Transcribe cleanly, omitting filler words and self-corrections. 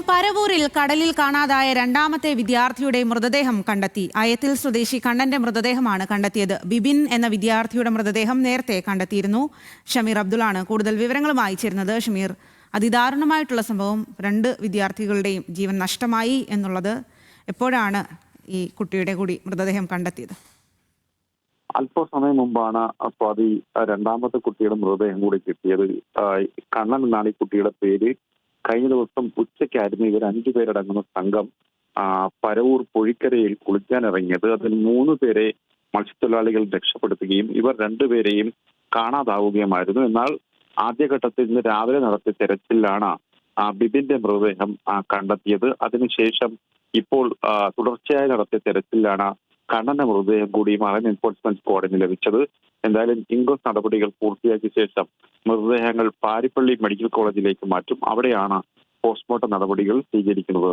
പരവൂരിൽ കടലിൽ കാണാതായ രണ്ടാമത്തെ വിദ്യാർത്ഥിയുടെ മൃതദേഹം കണ്ടെത്തി. അയത്തിൽ സ്വദേശി കണ്ണന്റെ മൃതദേഹമാണ് കണ്ടെത്തിയത്. ബിബിൻ എന്ന വിദ്യാർത്ഥിയുടെ മൃതദേഹം നേരത്തെ കണ്ടെത്തിയിരുന്നു. ഷമീർ അബ്ദുള്ളാണ് കൂടുതൽ വിവരങ്ങളുമായി ചേരുന്നത്. ഷമീർ, അതിദാരുണമായിട്ടുള്ള സംഭവം, 2 വിദ്യാർത്ഥികളുടെയും ജീവൻ നഷ്ടമായി എന്നുള്ളത്. എപ്പോഴാണ് ഈ കുട്ടിയുടെ കൂടി മൃതദേഹം കണ്ടെത്തിയത്? അല്പസമയം മുമ്പാണ് സ്വാതി രണ്ടാമത്തെ കുട്ടിയുടെ മൃതദേഹം കൂടി കിട്ടിയത്. കണ്ണൻ എന്നാണ് ഈ കുട്ടിയുടെ പേര്. കഴിഞ്ഞ ദിവസം ഉച്ചയ്ക്കായിരുന്നു ഇവർ 5 പേരടങ്ങുന്ന സംഘം പരവൂർ പൊഴിക്കരയിൽ കുളിക്കാനിറങ്ങിയത്. അതിൽ 3 പേരെ മത്സ്യത്തൊഴിലാളികൾ രക്ഷപ്പെടുത്തുകയും ഇവർ 2 പേരെയും കാണാതാവുകയുമായിരുന്നു. എന്നാൽ ആദ്യഘട്ടത്തിൽ ഇന്ന് രാവിലെ നടത്തിയ തെരച്ചിലാണ് ബിബിന്റെ മൃതദേഹം കണ്ടെത്തിയത്. അതിനുശേഷം ഇപ്പോൾ തുടർച്ചയായി നടത്തിയ തെരച്ചിലാണ് കണ്ണന്റെ മൃതദേഹം കൂടി മറൈൻ എൻഫോഴ്സ്മെന്റ് സ്ക്വാഡിന് ലഭിച്ചത്. എന്തായാലും ഇൻക്വസ്റ്റ് നടപടികൾ പൂർത്തിയാക്കിയ ശേഷം മൃതദേഹങ്ങൾ പാരിപ്പള്ളി മെഡിക്കൽ കോളേജിലേക്ക് മാറ്റും. അവിടെയാണ് പോസ്റ്റ്മോർട്ടം നടപടികൾ സ്വീകരിക്കുന്നത്.